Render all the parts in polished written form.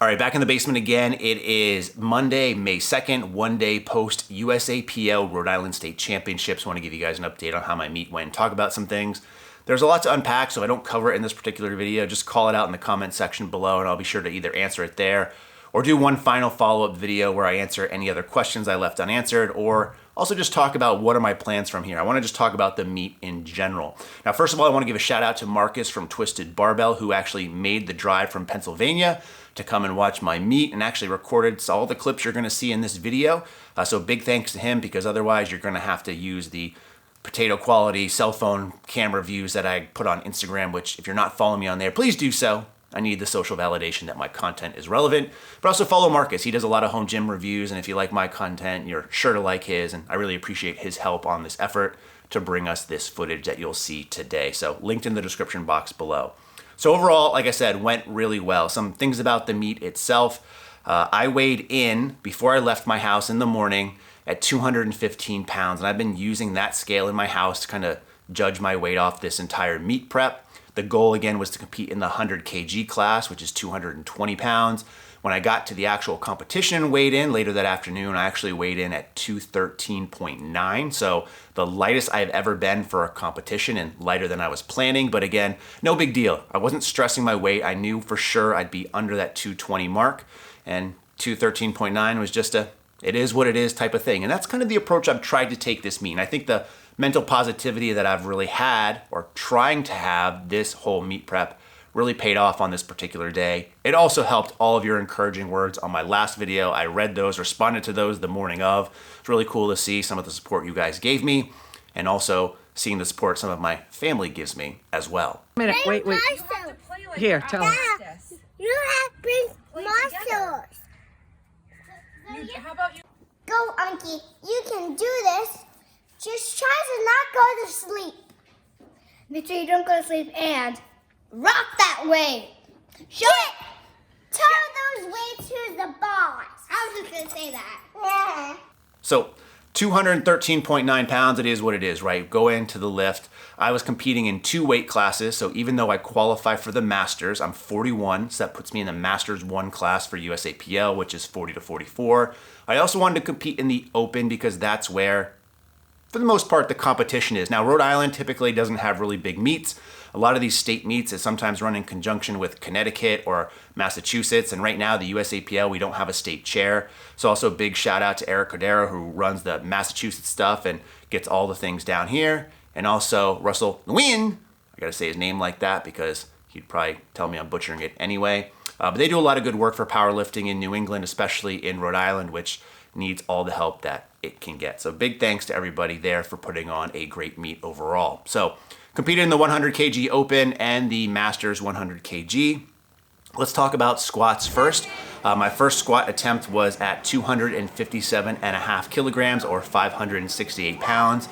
All right, back in the basement again. It is Monday, May 2nd, one day post USAPL Rhode Island State Championships. I want to give you guys an update on how my meet went and talk about some things. There's a lot to unpack, so I don't cover it in this particular video. Just call it out in the comment section below, and I'll be sure to either answer it there or do one final follow-up video where I answer any other questions I left unanswered, or also just talk about what are my plans from here. I want to just talk about the meet in general. Now, first of all, I want to give a shout out to Marcus from Twisted Barbell, who actually made the drive from Pennsylvania to come and watch my meet and actually recorded all the clips you're going to see in this video. So big thanks to him, because otherwise you're going to have to use the potato quality cell phone camera views that I put on Instagram, which if you're not following me on there, please do so. I need the social validation that my content is relevant. But also follow Marcus. He does a lot of home gym reviews, and if you like my content, you're sure to like his, and I really appreciate his help on this effort to bring us this footage that you'll see today. So linked in the description box below. So overall, like I said, went really well. Some things about the meet itself. I weighed in before I left my house in the morning at 215 pounds, and I've been using that scale in my house to kind of judge my weight off this entire meet prep. The goal again was to compete in the 100 kg class, which is 220 pounds. When I got to the actual competition and weighed in later that afternoon, I actually weighed in at 213.9. So the lightest I've ever been for a competition, and lighter than I was planning. But again, no big deal. I wasn't stressing my weight. I knew for sure I'd be under that 220 mark, and 213.9 was just a it is what it is type of thing. And that's kind of the approach I've tried to take this meet. And I think the mental positivity that I've really had, or trying to have this whole meet prep, really paid off on this particular day. It also helped all of your encouraging words on my last video. I read those, responded to those the morning of. It's really cool to see some of the support you guys gave me, and also seeing the support some of my family gives me as well. Wait. Here, tell him. You have big muscles. How about you? Go, Unky. You can do this. Just try to not go to sleep. Make sure you don't go to sleep and rock that weight. Show it. Tell those weights who's the boss. I was just going to say that. Yeah. So 213.9 pounds, it is what it is, right? Go into the lift. I was competing in 2 weight classes, so even though I qualify for the Masters, I'm 41, so that puts me in the Masters 1 class for USAPL, which is 40 to 44. I also wanted to compete in the Open because that's where, for the most part, the competition is. Now, Rhode Island typically doesn't have really big meets. A lot of these state meets is sometimes run in conjunction with Connecticut or Massachusetts, and right now the USAPL, we don't have a state chair. So also a big shout out to Eric Cordero, who runs the Massachusetts stuff and gets all the things down here. And also Russell Nguyen, I gotta say his name like that because he'd probably tell me I'm butchering it anyway. But they do a lot of good work for powerlifting in New England, especially in Rhode Island, which needs all the help that it can get. So big thanks to everybody there for putting on a great meet overall. So competed in the 100 kg Open and the Masters 100 kg. Let's talk about squats first. My first squat attempt was at 257.5 kilograms or 568 pounds.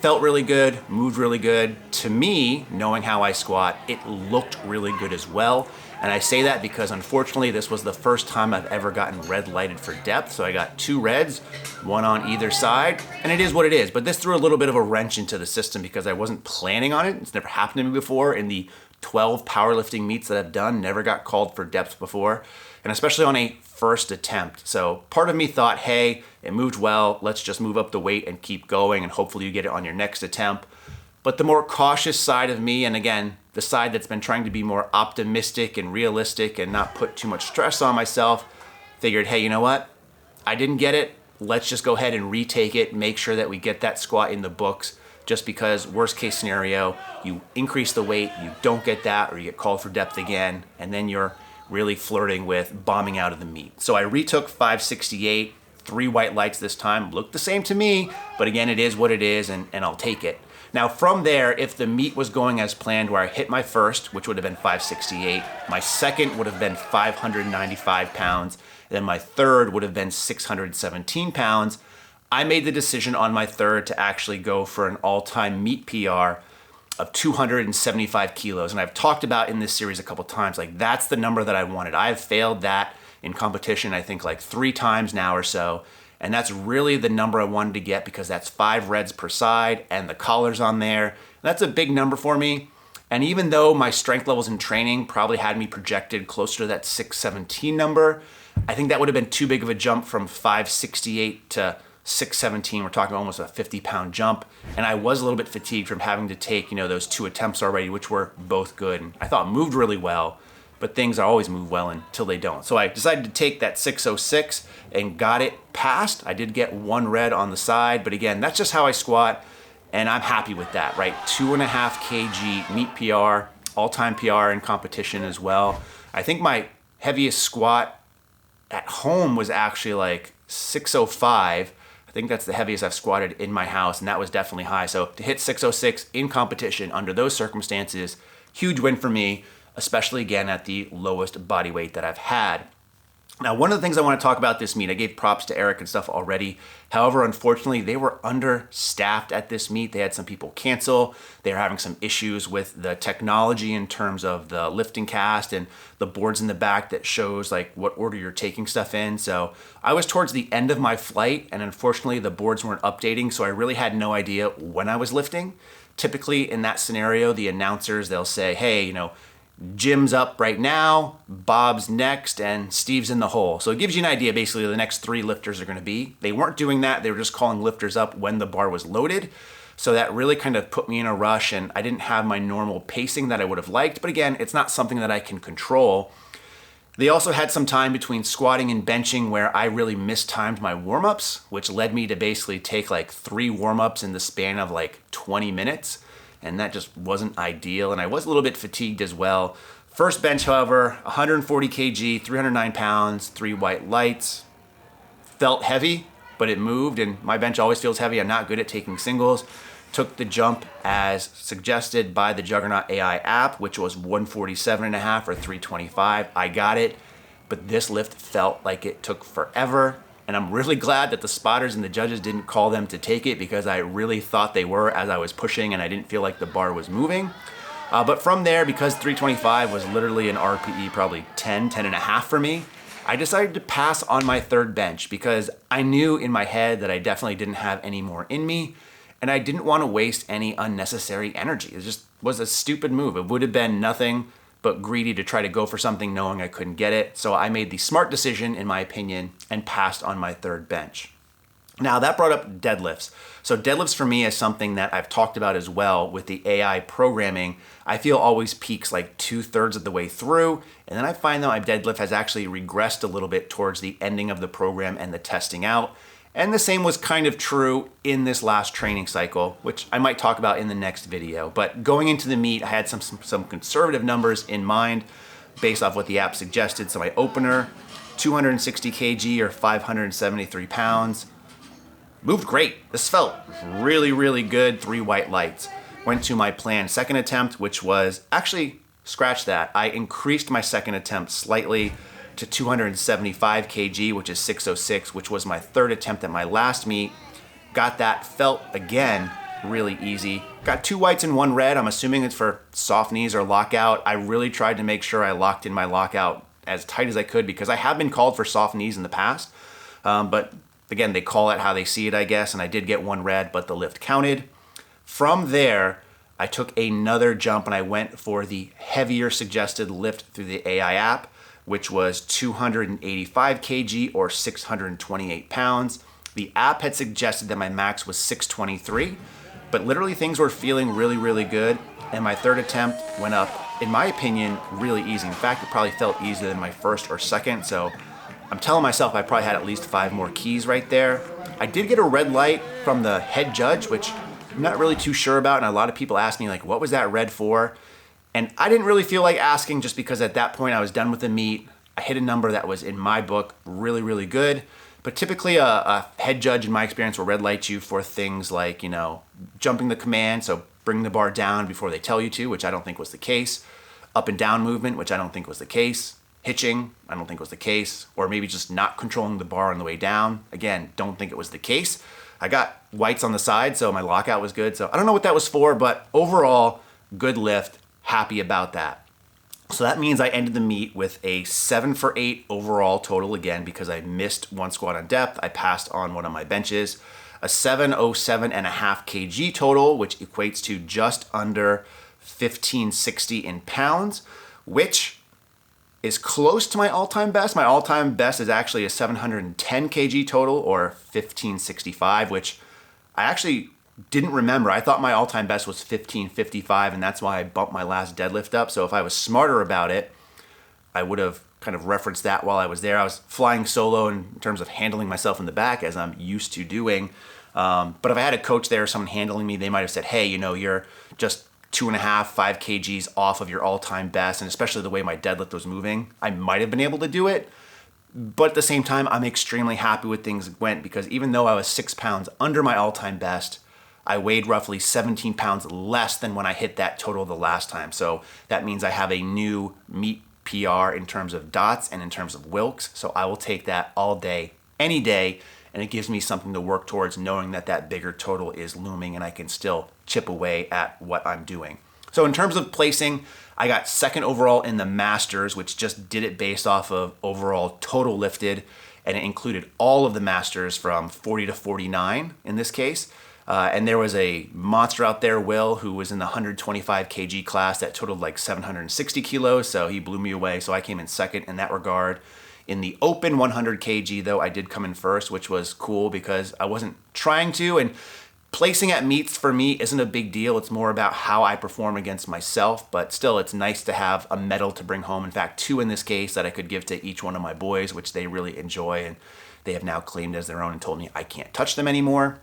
Felt really good, moved really good. To me, knowing how I squat, it looked really good as well. And I say that because unfortunately, this was the first time I've ever gotten red lighted for depth. So I got 2 reds, 1 on either side, and it is what it is. But this threw a little bit of a wrench into the system because I wasn't planning on it. It's never happened to me before. In the 12 powerlifting meets that I've done, never got called for depth before, and especially on a first attempt. So part of me thought, hey, it moved well, let's just move up the weight and keep going, and hopefully you get it on your next attempt. But the more cautious side of me, and again, the side that's been trying to be more optimistic and realistic and not put too much stress on myself, figured, hey, you know what? I didn't get it. Let's just go ahead and retake it, make sure that we get that squat in the books, just because worst case scenario, you increase the weight, you don't get that, or you get called for depth again, and then you're really flirting with bombing out of the meet. So I retook 568, 3 white lights this time. Looked the same to me, but again, it is what it is, and I'll take it. Now from there, if the meet was going as planned, where I hit my first, which would have been 568, my second would have been 595 pounds, and then my third would have been 617 pounds, I made the decision on my third to actually go for an all-time meet PR of 275 kilos. And I've talked about in this series a couple times, like that's the number that I wanted. I've failed that in competition, I think like 3 times now or so. And that's really the number I wanted to get because that's 5 reds per side and the collars on there. That's a big number for me. And even though my strength levels in training probably had me projected closer to that 617 number, I think that would have been too big of a jump from 568 to 617. We're talking almost a 50-pound jump. And I was a little bit fatigued from having to take, those 2 attempts already, which were both good. And I thought moved really well, but things always move well until they don't. So I decided to take that 606 and got it passed. I did get 1 red on the side, but again, that's just how I squat. And I'm happy with that, right? 2.5 kg meet PR, all-time PR in competition as well. I think my heaviest squat at home was actually like 605. I think that's the heaviest I've squatted in my house, and that was definitely high. So to hit 606 in competition under those circumstances, huge win for me, especially again at the lowest body weight that I've had. Now, one of the things I want to talk about this meet, I gave props to Eric and stuff already. However, unfortunately, they were understaffed at this meet. They had some people cancel. They were having some issues with the technology in terms of the lifting cast and the boards in the back that shows like what order you're taking stuff in. So I was towards the end of my flight, and unfortunately, the boards weren't updating, so I really had no idea when I was lifting. Typically, in that scenario, the announcers, they'll say, hey, Jim's up right now, Bob's next, and Steve's in the hole. So it gives you an idea, basically, the next 3 lifters are going to be. They weren't doing that. They were just calling lifters up when the bar was loaded. So that really kind of put me in a rush, and I didn't have my normal pacing that I would have liked. But again, it's not something that I can control. They also had some time between squatting and benching where I really mistimed my warm-ups, which led me to basically take like 3 warm-ups in the span of like 20 minutes. And that just wasn't ideal. And I was a little bit fatigued as well. First bench, however, 140 kg, 309 pounds, 3 white lights. Felt heavy, but it moved. And my bench always feels heavy. I'm not good at taking singles. Took the jump as suggested by the Juggernaut AI app, which was 147.5 or 325. I got it, but this lift felt like it took forever. And I'm really glad that the spotters and the judges didn't call them to take it, because I really thought they were as I was pushing and I didn't feel like the bar was moving. But from there, because 325 was literally an RPE, probably 10 and a half for me, I decided to pass on my 3rd bench because I knew in my head that I definitely didn't have any more in me, and I didn't want to waste any unnecessary energy. It just was a stupid move. It would have been nothing but greedy to try to go for something knowing I couldn't get it. So I made the smart decision, in my opinion, and passed on my 3rd bench. Now that brought up deadlifts. So deadlifts for me is something that I've talked about as well with the AI programming. I feel always peaks like 2/3 of the way through. And then I find that my deadlift has actually regressed a little bit towards the ending of the program and the testing out. And the same was kind of true in this last training cycle, which I might talk about in the next video. But going into the meet, I had some conservative numbers in mind based off what the app suggested. So my opener, 260 kg or 573 pounds. Moved great. This felt really, really good. 3 white lights. Went to my planned 2nd attempt, which was actually, scratch that. I increased my 2nd attempt slightly to 275 kg, which is 606, which was my 3rd attempt at my last meet. Got that, felt again really easy. Got 2 whites and 1 red. I'm assuming it's for soft knees or lockout. I really tried to make sure I locked in my lockout as tight as I could because I have been called for soft knees in the past. But again, they call it how they see it, I guess, and I did get 1 red, but the lift counted. From there, I took another jump and I went for the heavier suggested lift through the AI app, which was 285 kg or 628 pounds. The app had suggested that my max was 623, but literally things were feeling really, really good. And my 3rd attempt went up, in my opinion, really easy. In fact, it probably felt easier than my 1st or 2nd. So I'm telling myself I probably had at least 5 more keys right there. I did get a red light from the head judge, which I'm not really too sure about. And a lot of people ask me like, what was that red for? And I didn't really feel like asking just because at that point I was done with the meet. I hit a number that was in my book really, really good. But typically a head judge in my experience will red light you for things like, jumping the command. So bring the bar down before they tell you to, which I don't think was the case. Up and down movement, which I don't think was the case. Hitching, I don't think was the case. Or maybe just not controlling the bar on the way down. Again, don't think it was the case. I got whites on the side, so my lockout was good. So I don't know what that was for, but overall, good lift. Happy about that. So that means I ended the meet with a 7 for 8 overall total again because I missed 1 squat on depth. I passed on one of my benches. A 707.5 kg total, which equates to just under 1560 in pounds, which is close to my all-time best. My all-time best is actually a 710 kg total, or 1565, which I actually didn't remember. I thought my all-time best was 1555, and that's why I bumped my last deadlift up. So if I was smarter about it, I would have kind of referenced that while I was there. I was flying solo in terms of handling myself in the back, as I'm used to doing. But if I had a coach there or someone handling me, they might have said, hey, you know, you're just 2.5, 5 kgs off of your all-time best. And especially the way my deadlift was moving, I might have been able to do it. But at the same time, I'm extremely happy with things went, because even though I was 6 pounds under my all-time best, I weighed roughly 17 pounds less than when I hit that total the last time. So that means I have a new meet PR in terms of dots and in terms of Wilks. So I will take that all day, any day. And it gives me something to work towards, knowing that that bigger total is looming and I can still chip away at what I'm doing. So in terms of placing, I got second overall in the Masters, which just did it based off of overall total lifted. And it included all of the Masters from 40 to 49 in this case. And there was a monster out there, Will, who was in the 125 kg class that totaled like 760 kilos. So he blew me away. So I came in second in that regard. In the open 100 kg, though, I did come in first, which was cool because I wasn't trying to. And placing at meets for me isn't a big deal. It's more about how I perform against myself. But still, it's nice to have a medal to bring home. In fact, 2 in this case that I could give to each one of my boys, which they really enjoy. And they have now claimed as their own and told me I can't touch them anymore.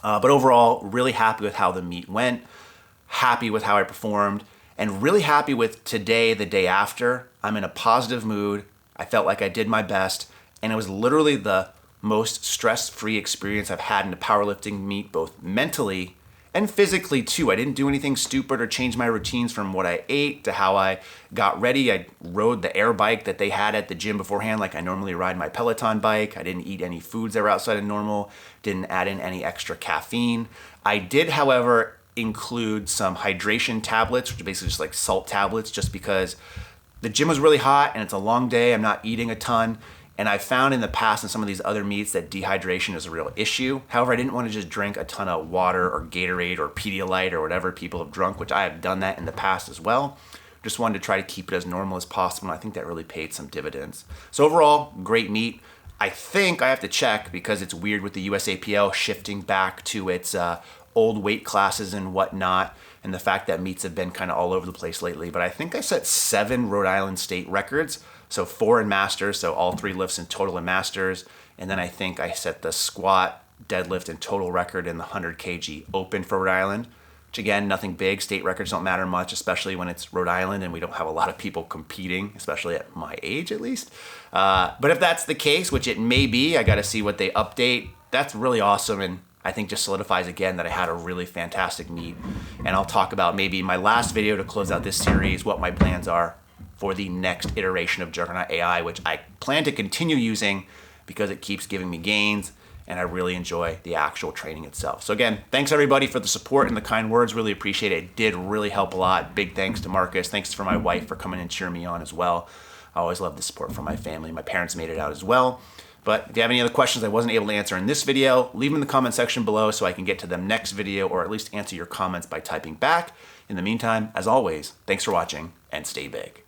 But overall, really happy with how the meet went, happy with how I performed, and really happy with today, the day after. I'm in a positive mood. I felt like I did my best, and it was literally the most stress-free experience I've had in a powerlifting meet, both mentally and physically too. I didn't do anything stupid or change my routines from what I ate to how I got ready. I rode the air bike that they had at the gym beforehand like I normally ride my Peloton bike. I didn't eat any foods that were outside of normal, didn't add in any extra caffeine. I did, however, include some hydration tablets, which are basically just like salt tablets, just because the gym was really hot and it's a long day. I'm not eating a ton. And I found in the past in some of these other meets that dehydration is a real issue. However, I didn't want to just drink a ton of water or Gatorade or Pedialyte or whatever people have drunk, which I have done that in the past as well. Just wanted to try to keep it as normal as possible. And I think that really paid some dividends. So overall, great meet. I think I have to check because it's weird with the USAPL shifting back to its old weight classes and whatnot, and the fact that meets have been kind of all over the place lately. But I think I set 7 Rhode Island state records, so 4 in Masters, so all 3 lifts in total in Masters. And then I think I set the squat, deadlift, and total record in the 100 kg open for Rhode Island, which again, nothing big. State records don't matter much, especially when it's Rhode Island and we don't have a lot of people competing, especially at my age at least. But if that's the case, which it may be, I got to see what they update. That's really awesome, and I think just solidifies again that I had a really fantastic meet. And I'll talk about maybe my last video to close out this series, what my plans are for the next iteration of Juggernaut AI, which I plan to continue using because it keeps giving me gains and I really enjoy the actual training itself. So again, thanks everybody for the support and the kind words. Really appreciate it. It did really help a lot. Big thanks to Marcus. Thanks for my wife for coming and cheering me on as well. I always love the support from my family. My parents made it out as well. But if you have any other questions I wasn't able to answer in this video, leave them in the comment section below so I can get to them next video, or at least answer your comments by typing back. In the meantime, as always, thanks for watching and stay big.